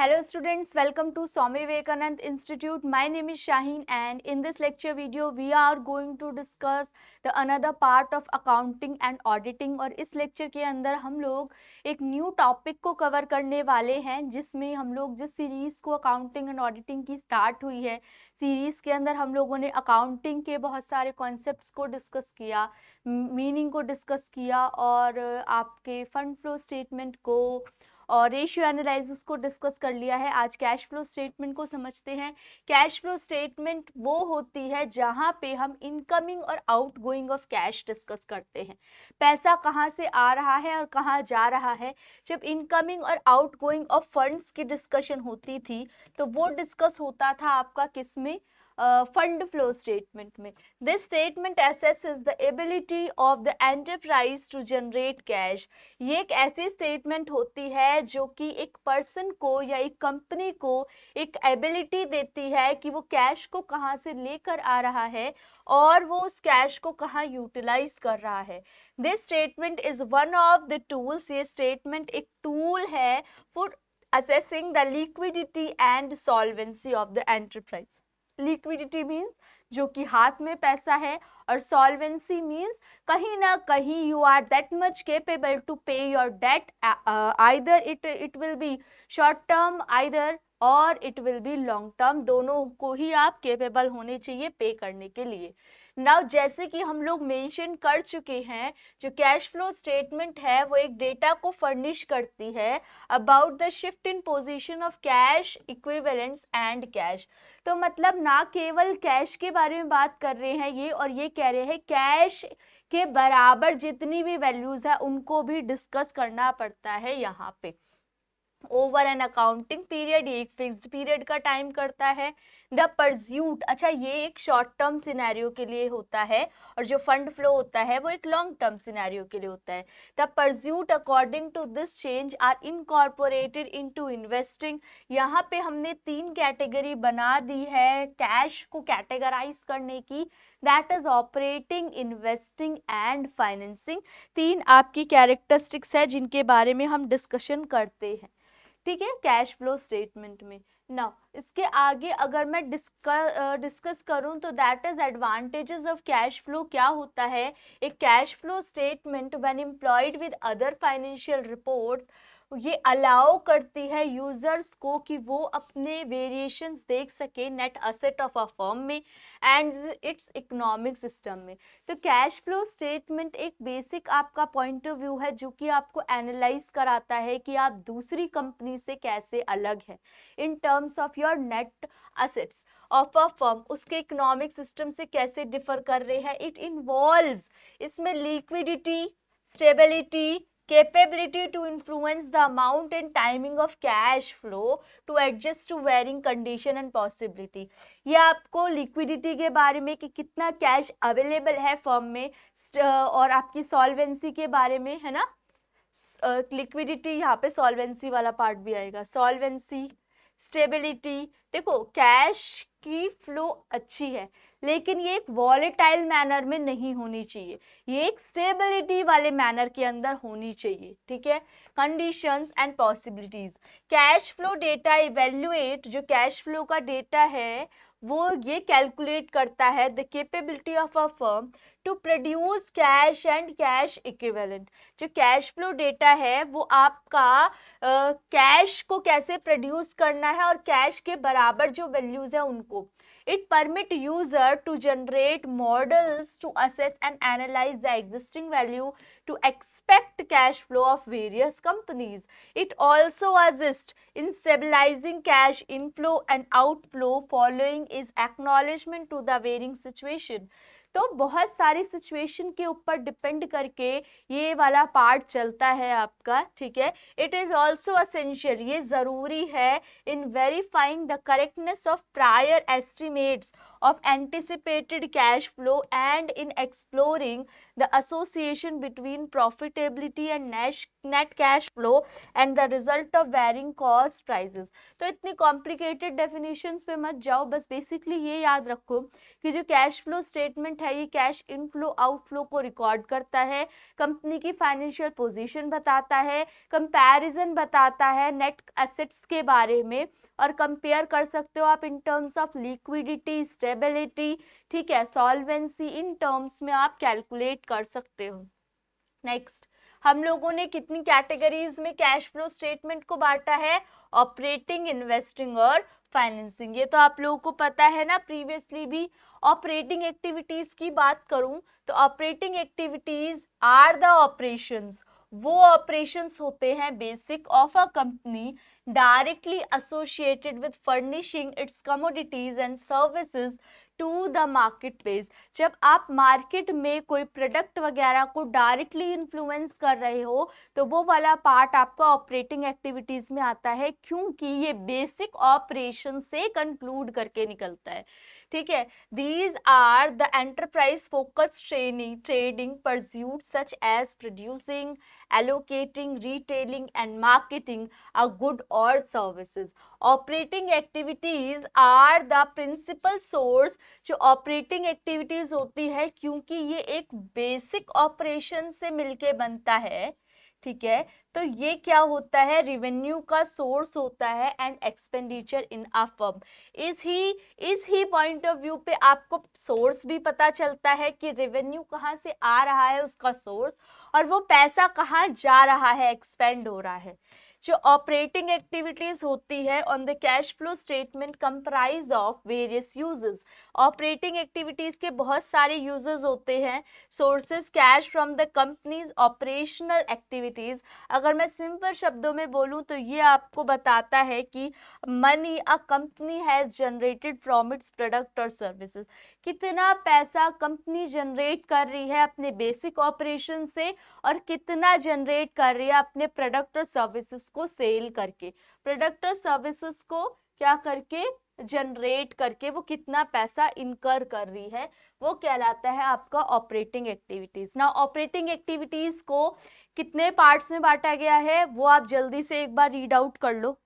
Hello students, welcome to Swami Vivekanand Institute. My name is Shaheen and in this lecture video we are going to discuss the another part of accounting and auditing। और इस lecture के अंदर हम लोग एक new topic को cover करने वाले हैं जिसमें हम लोग जिस सीरीज़ को अकाउंटिंग एंड ऑडिटिंग की स्टार्ट हुई है, सीरीज़ के अंदर हम लोगों ने अकाउंटिंग के बहुत सारे कॉन्सेप्ट्स को डिस्कस किया, मीनिंग को डिस्कस किया और आपके फंड फ्लो स्टेटमेंट को और रेशियो एनालिसिस को डिस्कस कर लिया है। आज कैश फ्लो स्टेटमेंट को समझते हैं। कैश फ्लो स्टेटमेंट वो होती है जहां पे हम इनकमिंग और आउटगोइंग ऑफ कैश डिस्कस करते हैं, पैसा कहां से आ रहा है और कहां जा रहा है। जब इनकमिंग और आउटगोइंग ऑफ फंड्स की डिस्कशन होती थी तो वो डिस्कस होता था आपका किस में, फंड फ्लो स्टेटमेंट में। This statement assesses the ability of the enterprise to generate cash। ये एक ऐसी स्टेटमेंट होती है जो कि एक पर्सन को या एक कंपनी को एक एबिलिटी देती है कि वो कैश को कहाँ से लेकर आ रहा है और वो उस कैश को कहाँ यूटिलाइज कर रहा है। This statement is one of the tools. ये स्टेटमेंट एक टूल है for assessing the liquidity and solvency of the enterprise। Liquidity means जो कि हाथ में पैसा है और सॉल्वेंसी मीन्स कहीं ना कहीं you are that much capable to pay your debt, either it will be short term either और it will be long term, दोनों को ही आप केपेबल होने चाहिए पे करने के लिए। नाउ जैसे कि हम लोग मेंशन कर चुके हैं, जो कैश फ्लो स्टेटमेंट है वो एक डेटा को फर्निश करती है about the shift in position of cash equivalents and cash. तो मतलब ना केवल कैश के बारे में बात कर रहे हैं ये, और ये कह रहे हैं कैश के बराबर जितनी भी वैल्यूज है उनको भी डिस्कस करना पड़ता है यहाँ पे। ओवर एन अकाउंटिंग पीरियड, ये एक फिक्स्ड पीरियड का टाइम करता है। द परज्यूट, अच्छा ये एक शॉर्ट टर्म सिनेरियो के लिए होता है और जो फंड फ्लो होता है वो एक लॉन्ग टर्म सिनेरियो के लिए होता है। The pursuit according to this change are incorporated into investing. यहाँ पे हमने 3 कैटेगरी बना दी है कैश को कैटेगराइज करने की, that is operating, investing and financing. 3 आपकी कैरेक्टरिस्टिक्स है जिनके बारे में हम डिस्कशन करते हैं, ठीक है, कैश फ्लो स्टेटमेंट में। नाउ इसके आगे अगर मैं डिस्कस करूं तो that is advantages of cash flow. क्या होता है एक cash flow statement when employed with other financial reports, ये अलाउ करती है यूजर्स को कि वो अपने वेरिएशंस देख सके net asset of a firm में एंड इट्स इकोनॉमिक सिस्टम में। तो कैश फ्लो स्टेटमेंट एक बेसिक आपका पॉइंट ऑफ व्यू है जो कि आपको एनालाइज कराता है कि आप दूसरी कंपनी से कैसे अलग है in terms of your net assets of a firm, उसके इकोनॉमिक सिस्टम से कैसे डिफर कर रहे हैं। इट इन्वॉल्व्स इसमें liquidity, stability, capability to influence the amount and timing of cash flow to adjust to varying condition and possibility। ये आपको liquidity के बारे में कि कितना कैश अवेलेबल है फर्म में और आपकी सॉल्वेंसी के बारे में, है ना। लिक्विडिटी यहाँ पे सॉल्वेंसी वाला पार्ट भी आएगा, सॉल्वेंसी, स्टेबिलिटी। देखो कैश की फ्लो अच्छी है लेकिन ये एक वॉलेटाइल मैनर में नहीं होनी चाहिए, ये एक स्टेबिलिटी वाले मैनर के अंदर होनी चाहिए, ठीक है। Conditions and possibilities, cash flow data evaluate, जो कैश फ्लो का डेटा है वो ये कैलकुलेट करता है the capability of a firm to produce cash and cash equivalent. जो कैश फ्लो डेटा है वो आपका कैश को कैसे प्रोड्यूस करना है और कैश के बराबर जो वैल्यूज है उनको। It permit user to generate models to assess and analyze the existing value to expect cash flow of various companies. It also assists in stabilizing cash inflow and outflow following is acknowledgement to the varying situation। तो बहुत सारी situation के ऊपर depend करके ये वाला part चलता है आपका, ठीक है। इट इज ऑल्सो असेंशियल, ये जरूरी है in verifying the correctness of prior estimates of anticipated cash flow and in exploring the association between profitability and net cash flow and the result of varying cost prices। तो इतनी complicated definitions पे मत जाओ, बस basically ये याद रखो कि जो कैश फ्लो स्टेटमेंट है ये कैश इनफ्लो आउटफ्लो को रिकॉर्ड करता है, कंपनी की फाइनेंशियल पोजीशन बताता है, कंपैरिजन बताता है नेट एसेट्स के बारे में, और कंपेयर कर सकते हो आप in terms of liquidity, stability, ठीक है, सॉल्वेंसी, इन टर्म्स में आप कैलकुलेट कर सकते हो। नेक्स्ट, हम लोगों ने कितनी कैटेगरीज में कैश फ्लो स्टेटमेंट को बांटा है? ऑपरेटिंग, इन्वेस्टिंग और फाइनेंसिंग। ये तो आप लोगों को पता है ना प्रीवियसली भी। ऑपरेटिंग एक्टिविटीज की बात करूं तो operating activities are the operations, वो ऑपरेशंस होते हैं basic of a company directly associated with furnishing its commodities and services to the market place. जब आप मार्केट में कोई प्रोडक्ट वगैरह को डायरेक्टली इन्फ्लुएंस कर रहे हो तो वो वाला पार्ट आपका ऑपरेटिंग एक्टिविटीज में आता है, क्योंकि ये बेसिक ऑपरेशन से कंक्लूड करके निकलता है, ठीक है। These are the enterprise focused trading pursuit such as producing, allocating, retailing and marketing a good और services. Operating activities are the principal source. जो ऑपरेटिंग एक्टिविटीज होती है, क्योंकि ये एक बेसिक ऑपरेशन से मिलके बनता है, ठीक है, तो ये क्या होता है? रेवेन्यू का सोर्स होता है and expenditure in a firm. इस ही पॉइंट ऑफ व्यू पे आपको सोर्स भी पता चलता है कि रेवेन्यू कहाँ से आ रहा है, उसका सोर्स, और वो पैसा कहाँ जा रहा है, एक्सपेंड हो रहा है। जो ऑपरेटिंग एक्टिविटीज होती है on the cash flow statement comprise of various uses. Operating activities के बहुत सारे यूजेस होते हैं। Sources cash from the companies operational activities. अगर मैं सिंपल शब्दों में बोलूं तो ये आपको बताता है कि money a company has generated from its product और सर्विसेज। कितना पैसा कंपनी जनरेट कर रही है अपने बेसिक ऑपरेशन से और कितना जनरेट कर रही है अपने प्रोडक्ट और सर्विसेज को सेल करके, प्रोडक्ट और सर्विसेज को क्या करके, जनरेट करके वो कितना पैसा इनकर कर रही है, वो कहलाता है आपका ऑपरेटिंग एक्टिविटीज। ना ऑपरेटिंग एक्टिविटीज को कितने पार्ट्स में बांटा गया है वो आप जल्दी से एक बार रीड आउट कर लो।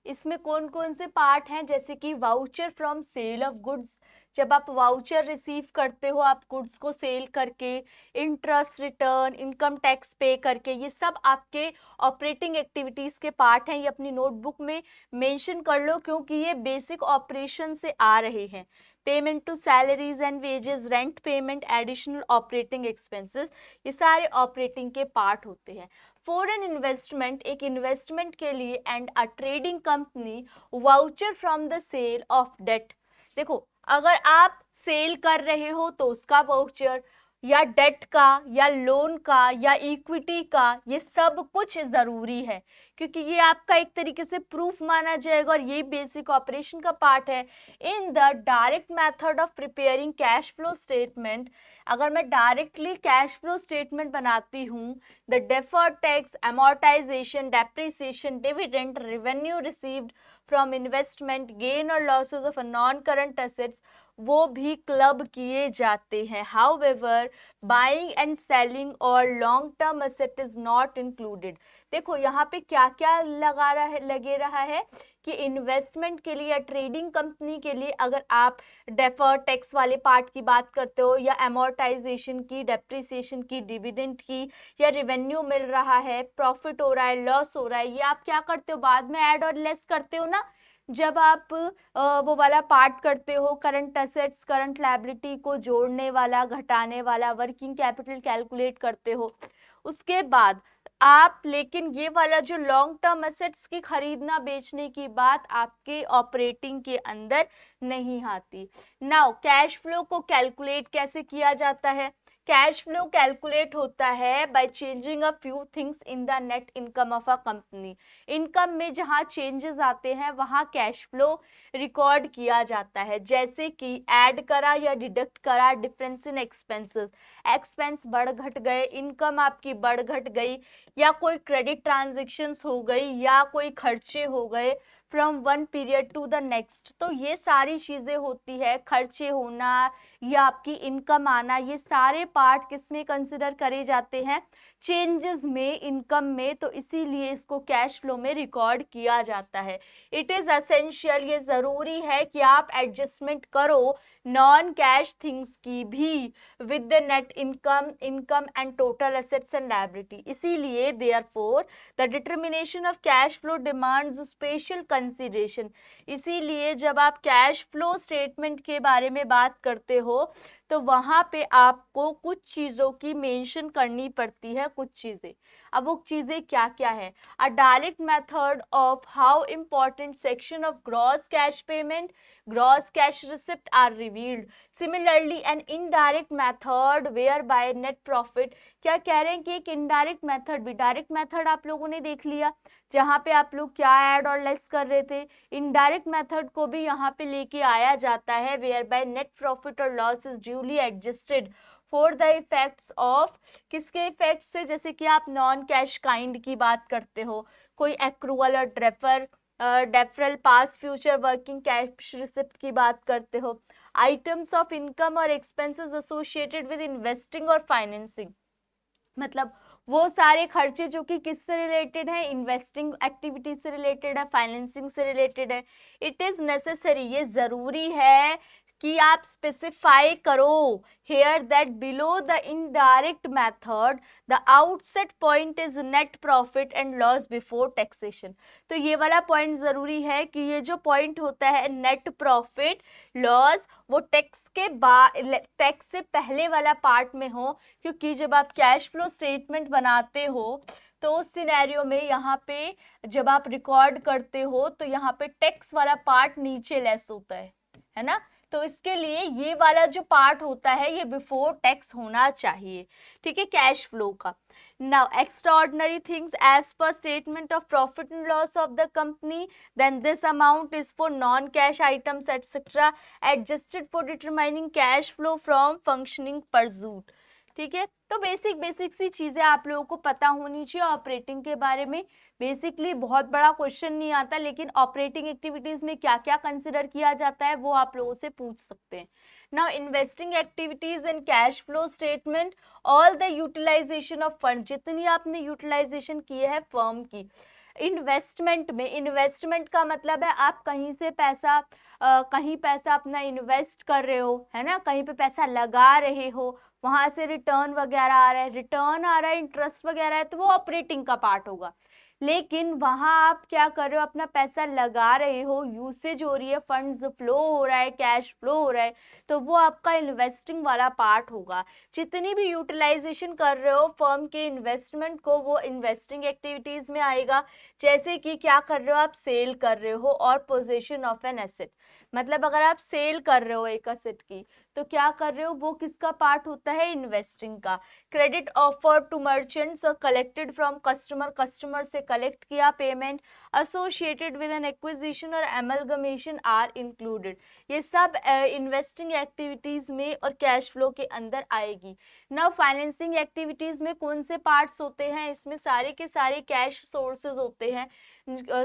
इसमें कौन कौन से पार्ट हैं? जैसे कि voucher from sale of goods, जब आप वाउचर रिसीव करते हो आप गुड्स को सेल करके, इंटरेस्ट रिटर्न, इनकम टैक्स पे करके, ये सब आपके ऑपरेटिंग एक्टिविटीज के पार्ट हैं। ये अपनी नोटबुक में मेंशन कर लो क्योंकि ये बेसिक ऑपरेशन से आ रहे हैं। Payment to salaries and wages, rent payment, additional operating expenses, ये सारे ऑपरेटिंग के पार्ट होते हैं। फॉरेन इन्वेस्टमेंट, एक इन्वेस्टमेंट के लिए, and a trading company voucher from the sale of debt. देखो, अगर आप सेल कर रहे हो तो उसका वाउचर, या डेट का, या लोन का, या इक्विटी का, ये सब कुछ जरूरी है क्योंकि ये आपका एक तरीके से प्रूफ माना जाएगा और ये बेसिक ऑपरेशन का पार्ट है। In the direct method of preparing cash flow statement, अगर मैं डायरेक्टली कैश फ्लो स्टेटमेंट बनाती हूँ, the deferred tax, amortization, depreciation, dividend, revenue received from investment, gain और losses of a non-current assets, वो भी club किए जाते हैं। However, buying and selling और long term asset is not included। देखो यहाँ पे क्या क्या लगे रहा है कि इन्वेस्टमेंट के लिए या ट्रेडिंग कंपनी के लिए अगर आप डेफर्ड टैक्स वाले पार्ट की बात करते हो, या एमोर्टाइजेशन की, डेप्रिसिएशन की, डिविडेंड की, या रेवेन्यू मिल रहा है, प्रॉफिट हो रहा है, लॉस हो रहा है, ये आप क्या करते हो, बाद में ऐड और लेस करते हो ना। जब आप वो वाला पार्ट करते हो, करंट असेट्स, करंट लायबिलिटी को जोड़ने वाला, घटाने वाला, वर्किंग कैपिटल कैलकुलेट करते हो, उसके बाद आप, लेकिन ये वाला जो लॉन्ग टर्म असेट्स की खरीदना बेचने की बात आपके ऑपरेटिंग के अंदर नहीं आती। नाउ कैश फ्लो को कैलकुलेट कैसे किया जाता है? कैश फ्लो कैलकुलेट होता है by changing a few things in the net income of a company. Income में जहाँ चेंजेस आते हैं वहाँ कैश फ्लो रिकॉर्ड किया जाता है, जैसे कि ऐड करा या डिडक्ट करा डिफरेंस इन एक्सपेंसेस, एक्सपेंस बढ़ घट गए, इनकम आपकी बढ़ घट गई, या कोई क्रेडिट ट्रांजेक्शन्स हो गई, या कोई खर्चे हो गए from one period to the next. तो ये सारी चीज़ें होती है, खर्चे होना या आपकी इनकम आना, ये सारे पार्ट किस में कंसिडर करे जाते हैं, चेंजेस में, इनकम में। तो इसीलिए इसको कैश फ्लो में रिकॉर्ड किया जाता है। इट इज़ असेंशियल, ये ज़रूरी है कि आप एडजस्टमेंट करो नॉन कैश थिंग्स की भी with the net income, income and total assets and liability. इसीलिए therefore the determination of cash flow demands special consideration. इसीलिए जब आप कैश फ्लो स्टेटमेंट के बारे में बात करते हो तो वहाँ पे आपको कुछ चीज़ों की मेंशन करनी पड़ती है, कुछ चीज़ें। अब वो चीज़ें क्या क्या है? A direct method of how important section of gross cash payment, gross cash receipt are revealed. Similarly an indirect method where by net profit. क्या कह रहे हैं कि एक इनडायरेक्ट मेथड भी, डायरेक्ट मेथड आप लोगों ने देख लिया जहाँ पे आप लोग क्या ऐड और लेस कर रहे थे, इनडायरेक्ट मेथड को भी यहाँ पे लेके आया जाता है वेयर बाय नेट प्रॉफिट और loss is duly adjusted for the effects of, किसके इफेक्ट से, जैसे कि आप नॉन कैश काइंड की बात करते हो, कोई एक्रूअल और डेफरल पास फ्यूचर वर्किंग कैश रिसिप्ट की बात करते हो, आइटम्स ऑफ इनकम और एक्सपेंसेस एसोसिएटेड विद इन्वेस्टिंग और फाइनेंसिंग। मतलब वो सारे खर्चे जो कि किससे रिलेटेड है, इन्वेस्टिंग एक्टिविटी से रिलेटेड है, फाइनेंसिंग से रिलेटेड है। इट इज नेसेसरी, ये जरूरी है कि आप स्पेसिफाई करो here that below the indirect method the outset point is net profit and loss before taxation। तो ये वाला पॉइंट जरूरी है कि ये जो पॉइंट होता है नेट प्रॉफिट लॉस, वो टैक्स के बाद, टैक्स से पहले वाला पार्ट में हो, क्योंकि जब आप कैश फ्लो स्टेटमेंट बनाते हो तो उस सिनेरियो में यहाँ पे जब आप रिकॉर्ड करते हो तो यहाँ पे टैक्स वाला पार्ट नीचे लेस होता है ना। तो इसके लिए ये वाला जो पार्ट होता है ये बिफोर टैक्स होना चाहिए, ठीक है, कैश फ्लो का। Now extraordinary things as per statement of profit and loss of the company, then this amount is for non cash items etcetera adjusted for determining cash flow from functioning pursuit. ठीक है, तो basic सी चीजें आप लोगों को पता होनी चाहिए ऑपरेटिंग के बारे में। बेसिकली बहुत बड़ा क्वेश्चन नहीं आता, लेकिन ऑपरेटिंग एक्टिविटीज में क्या क्या कंसिडर किया जाता है वो आप लोगों से पूछ सकते हैं। Now investing activities and cash flow statement, all the utilisation of fund, जितनी आपने यूटिलाइजेशन की है फर्म की। इन्वेस्टमेंट में, इन्वेस्टमेंट का मतलब है आप कहीं से पैसा कहीं पैसा अपना इन्वेस्ट कर रहे हो, है ना, कहीं पे पैसा लगा रहे हो, वहां से रिटर्न वगैरह आ रहा है, रिटर्न आ रहा है, इंटरेस्ट वगैरह है, तो वो ऑपरेटिंग का पार्ट होगा। लेकिन वहां आप क्या कर रहे हो, अपना पैसा लगा रहे हो, यूसेज हो रही है, फंड्स फ्लो हो रहा है, कैश फ्लो हो रहा है, तो वो आपका इन्वेस्टिंग वाला पार्ट होगा। जितनी भी यूटिलाइजेशन कर रहे हो फर्म के इन्वेस्टमेंट को, वो इन्वेस्टिंग एक्टिविटीज में आएगा। जैसे कि क्या कर रहे हो, आप सेल कर रहे हो और पोजीशन ऑफ एन एसेट, मतलब अगर आप सेल कर रहे हो एक एसेट की तो क्या कर रहे हो, वो किसका पार्ट होता है, इन्वेस्टिंग का। क्रेडिट ऑफर टू मर्चेंट्स और कलेक्टेड फ्रॉम कस्टमर, कस्टमर से कलेक्ट किया payment associated with N acquisition और एमलगमेशन आर इंक्लूडेड। ये सब इन्वेस्टिंग एक्टिविटीज में और कैश फ्लो के अंदर आएगी। नाउ फाइनेंसिंग एक्टिविटीज में कौन से पार्ट्स होते हैं, इसमें सारे के सारे कैश सोर्सेज होते हैं,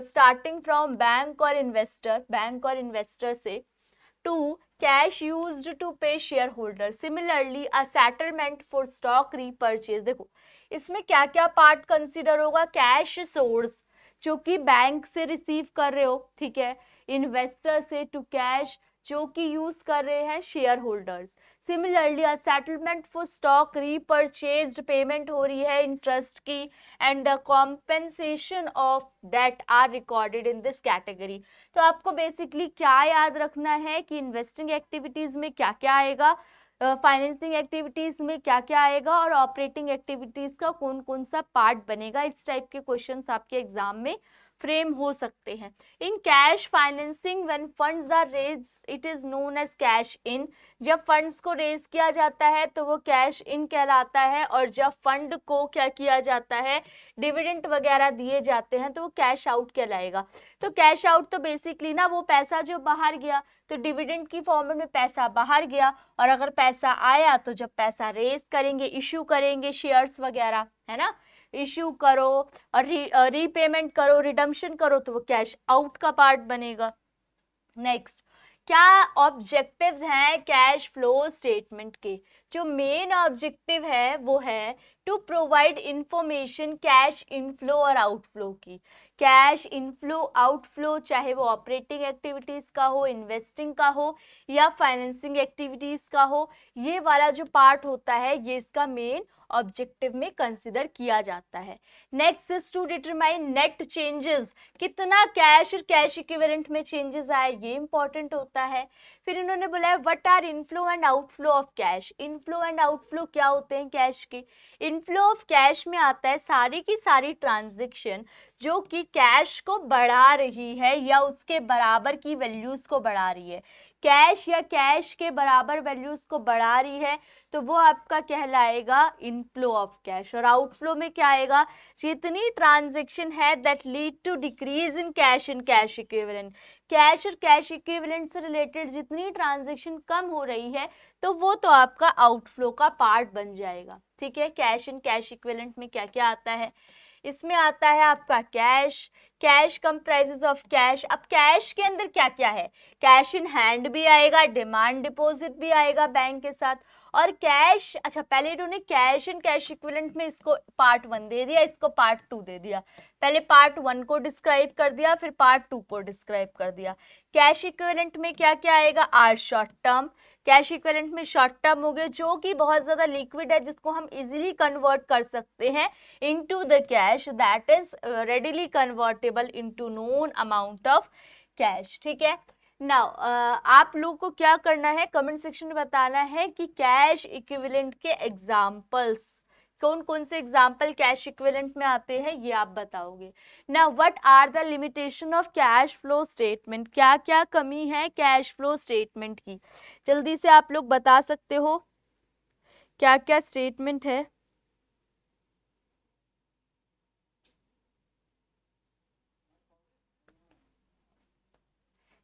स्टार्टिंग फ्रॉम बैंक और इन्वेस्टर से टू कैश यूज्ड टू पे share holder, similarly a settlement for stock repurchase. देखो इसमें क्या क्या पार्ट कंसीडर होगा, कैश सोर्स जो कि बैंक से रिसीव कर रहे हो, ठीक है, इन्वेस्टर से टू कैश जो कि यूज कर रहे हैं share holders. Similarly a settlement for stock repurchased, payment हो रही है इंटरेस्ट की, and the compensation of debt are recorded in this category. तो आपको बेसिकली क्या याद रखना है कि इन्वेस्टिंग एक्टिविटीज में क्या क्या आएगा, फाइनेंसिंग एक्टिविटीज में क्या क्या आएगा, और ऑपरेटिंग एक्टिविटीज का कौन कौन सा पार्ट बनेगा। इस टाइप के क्वेश्चंस आपके एग्जाम में फ्रेम हो सकते हैं। In cash financing when funds are raise it is known as cash in. जब फंड्स को रेज किया जाता है तो वो कैश इन कहलाता है, और जब फंड को क्या किया जाता है, डिविडेंड वगैरह दिए जाते हैं, तो वो कैश आउट कहलाएगा। तो कैश आउट तो बेसिकली ना वो पैसा जो बाहर गया, तो डिविडेंड की फॉर्म में पैसा बाहर गया, और अगर पैसा आया तो जब पैसा रेज करेंगे, इश्यू करेंगे शेयर्स वगैरह, है ना, इश्यू करो और रीपेमेंट करो, रिडम्पशन करो, तो वो कैश आउट का पार्ट बनेगा। नेक्स्ट, क्या ऑब्जेक्टिव्स हैं कैश फ्लो स्टेटमेंट के? जो मेन ऑब्जेक्टिव है वो है to provide information cash inflow और आउटफ्लो की। कैश इनफ्लो आउटफ्लो चाहे वो ऑपरेटिंग एक्टिविटीज का हो, इन्वेस्टिंग का हो या फाइनेंसिंग एक्टिविटीज का हो, ये वाला जो पार्ट होता है ये इसका मेन ऑब्जेक्टिव में कंसिडर किया जाता है। Next is to determine net changes, कितना कैश और कैश इक्विवेलेंट में चेंजेस आए, ये इंपॉर्टेंट होता है। फिर इन्होंने बोला है what are inflow and outflow of cash. Inflow and outflow क्या होते हैं कैश के? इनफ्लो ऑफ कैश में आता है सारी की सारी ट्रांजैक्शन जो कि कैश को बढ़ा रही है या उसके बराबर की वैल्यूज को बढ़ा रही है। कैश या कैश के बराबर वैल्यूज को बढ़ा रही है तो वो आपका कहलाएगा इनफ्लो ऑफ कैश। और आउटफ्लो में क्या आएगा? जितनी ट्रांजैक्शन है that lead to decrease in cash and cash equivalent. Cash और कैश इक्विवेलेंट से रिलेटेड जितनी ट्रांजैक्शन कम हो रही है तो वो तो आपका आउटफ्लो का पार्ट बन जाएगा। ठीक है, कैश एंड कैश इक्विवेलेंट में क्या क्या आता है? इसमें आता है आपका cash, cash comprises of cash. अब कैश के अंदर क्या क्या है? कैश इन हैंड भी आएगा, डिमांड डिपॉजिट भी आएगा बैंक के साथ, और कैश, अच्छा पहले इन्होंने कैश एंड कैश इक्विवेलेंट में इसको पार्ट 1 दे दिया, इसको पार्ट 2 दे दिया। पहले पार्ट 1 को डिस्क्राइब कर दिया, फिर पार्ट 2 को डिस्क्राइब कर दिया। कैश इक्विवेलेंट में क्या क्या आएगा? Are short term, cash equivalent में शॉर्ट टर्म हो गए जो कि बहुत ज्यादा लिक्विड है, जिसको हम इजीली कन्वर्ट कर सकते हैं into the cash that is readily convertible into known amount of cash. ठीक है, नाउ आप लोगों को क्या करना है, कमेंट सेक्शन में बताना है कि कैश इक्विवेलेंट के एग्जाम्पल्स कौन कौन से एग्जाम्पल कैश इक्विवेलेंट में आते हैं, ये आप बताओगे। Now what are the limitation of cash flow statement, क्या क्या कमी है कैश फ्लो स्टेटमेंट की, जल्दी से आप लोग बता सकते हो क्या क्या स्टेटमेंट है।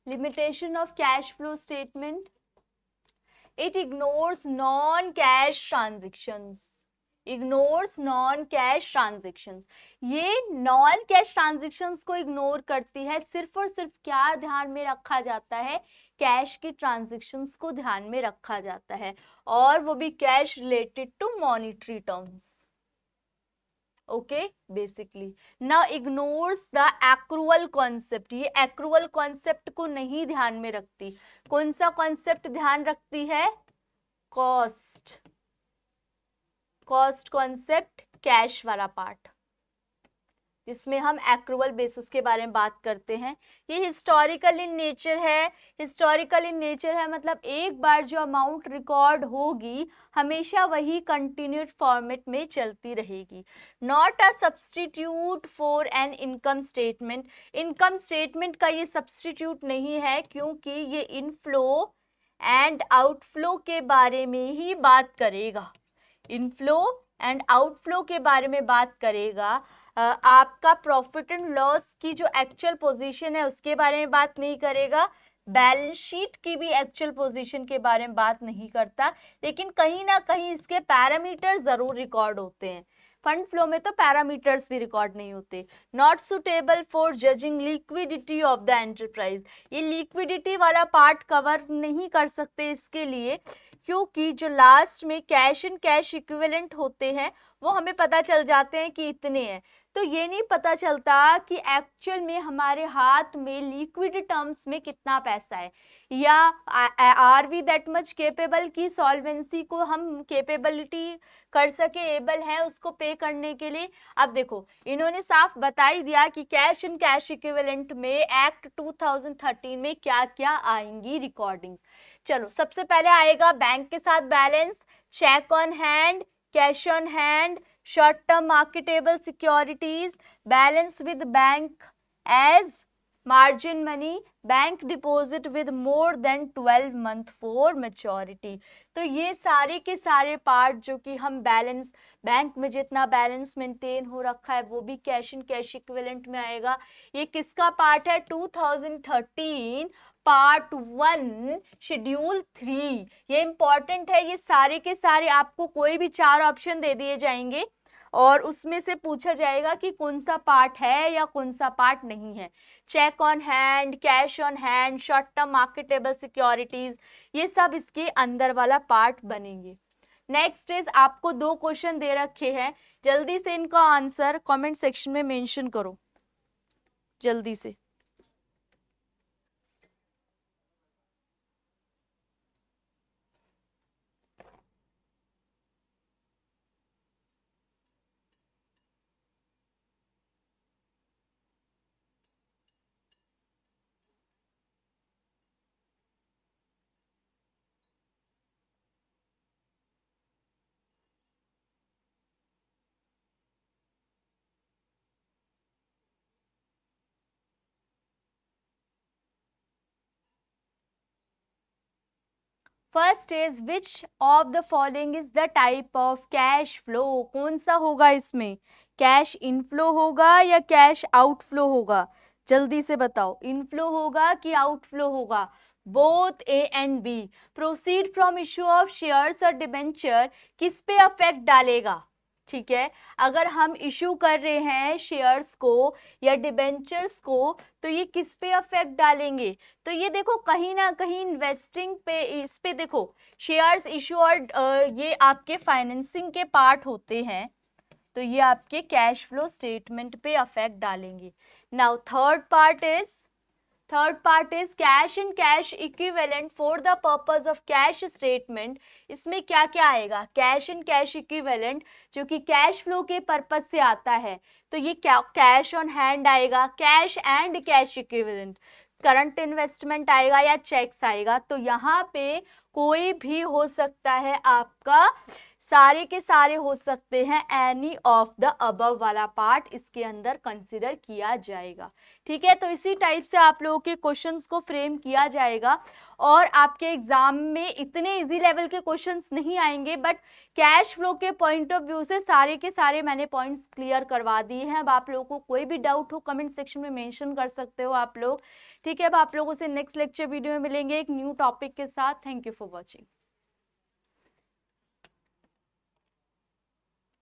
Limitation of cash flow statement, it ignores non-cash transactions, ignores non-cash transactions। ये non-cash transactions को इग्नोर करती है, सिर्फ और सिर्फ क्या ध्यान में रखा जाता है? कैश की ट्रांजेक्शन्स को ध्यान में रखा जाता है, और वो भी cash related to monetary terms. Okay, basically ना इग्नोर्स द एक्रूअल कॉन्सेप्ट, ये एक्रूअल कॉन्सेप्ट को नहीं ध्यान में रखती। कौन सा कॉन्सेप्ट ध्यान रखती है? कॉस्ट, कॉस्ट कॉन्सेप्ट, कैश वाला पार्ट, जिसमें हम एक्रूअल बेसिस के बारे में बात करते हैं। ये हिस्टोरिकल इन नेचर है, हिस्टोरिकल इन नेचर है मतलब एक बार जो अमाउंट रिकॉर्ड होगी हमेशा वही कंटिन्यूड फॉर्मेट में चलती रहेगी। Not a substitute for an income statement, income statement का ये सब्सटीट्यूट नहीं है, क्योंकि ये इनफ्लो एंड आउटफ्लो के बारे में ही बात करेगा, इनफ्लो एंड आउटफ्लो के बारे में बात करेगा। आपका प्रॉफिट एंड लॉस की जो एक्चुअल पोजीशन है उसके बारे में बात नहीं करेगा, बैलेंस शीट की भी एक्चुअल पोजीशन के बारे में बात नहीं करता, लेकिन कहीं ना कहीं इसके पैरामीटर जरूर रिकॉर्ड होते हैं। फंड फ्लो में तो पैरामीटर्स भी रिकॉर्ड नहीं होते। Not suitable for judging liquidity of the enterprise, ये लिक्विडिटी वाला पार्ट कवर नहीं कर सकते इसके लिए, क्योंकि जो लास्ट में कैश एंड कैश इक्विवेलेंट होते हैं वो हमें पता चल जाते हैं कि इतने हैं, तो ये नहीं पता चलता कि एक्चुअल में हमारे हाथ में लिक्विड टर्म्स में कितना पैसा है, या are we that much capable की सॉल्वेंसी को हम केपेबिलिटी कर सके, एबल है उसको पे करने के लिए। अब देखो इन्होंने साफ बता ही दिया कि कैश एंड कैश इक्विवेलेंट में एक्ट 2013 में क्या क्या आएंगी रिकॉर्डिंग्स। चलो सबसे पहले आएगा बैंक के साथ balance, cheque on hand, cash on hand, short term marketable securities, balance with bank, as margin money, bank deposit with more than 12 month for maturity. तो ये सारे के सारे पार्ट जो कि हम बैलेंस, बैंक में जितना बैलेंस मेंटेन हो रखा है वो भी कैश एंड कैश इक्विवेलेंट में आएगा। ये किसका पार्ट है? 2013 पार्ट 1 शेड्यूल 3। ये इंपॉर्टेंट है। ये सारे के सारे आपको कोई भी 4 ऑप्शन दे दिए जाएंगे और उसमें से पूछा जाएगा कि कौन सा पार्ट है या कौन सा पार्ट नहीं है। Cheque on hand, cash on hand, short term marketable securities, ये सब इसके अंदर वाला पार्ट बनेंगे। नेक्स्ट इज, आपको 2 क्वेश्चन दे रखे हैं, जल्दी से इनका आंसर कमेंट सेक्शन में मेंशन करो, जल्दी से। First is which of the following is the type of cash flow. कौन सा होगा इसमें? कैश इनफ्लो होगा या कैश आउटफ्लो होगा? जल्दी से बताओ, इनफ्लो होगा कि आउटफ्लो होगा? Both A and B. Proceed from issue of shares और डिबेंचर किस पे अफेक्ट डालेगा? ठीक है, अगर हम इशू कर रहे हैं शेयर्स को या डिबेंचर्स को तो ये किस पे अफेक्ट डालेंगे? तो ये देखो कहीं ना कहीं इन्वेस्टिंग पे, इस पे देखो शेयर्स इशू और ये आपके फाइनेंसिंग के पार्ट होते हैं, तो ये आपके कैश फ्लो स्टेटमेंट पे अफेक्ट डालेंगे। Now third part is cash and cash equivalent for the purpose of cash statement. इसमें क्या क्या आएगा? कैश एंड कैश इक्विवेलेंट जो कि कैश फ्लो के पर्पस से आता है, तो ये क्या? कैश ऑन हैंड आएगा, cash and cash equivalent, current investment आएगा या चेक्स आएगा। तो यहाँ पे कोई भी हो सकता है आपका, सारे के सारे हो सकते हैं, एनी ऑफ द अबव वाला पार्ट इसके अंदर कंसिडर किया जाएगा। ठीक है, तो इसी टाइप से आप लोगों के क्वेश्चंस को फ्रेम किया जाएगा और आपके एग्जाम में इतने इजी लेवल के क्वेश्चंस नहीं आएंगे, बट कैश फ्लो के पॉइंट ऑफ व्यू से सारे के सारे मैंने पॉइंट्स क्लियर करवा दिए हैं। अब आप लोगों को कोई भी डाउट हो कमेंट सेक्शन में मेंशन कर सकते हो आप लोग। ठीक है, अब आप लोगों से नेक्स्ट लेक्चर वीडियो में मिलेंगे एक न्यू टॉपिक के साथ। Thank you for watching.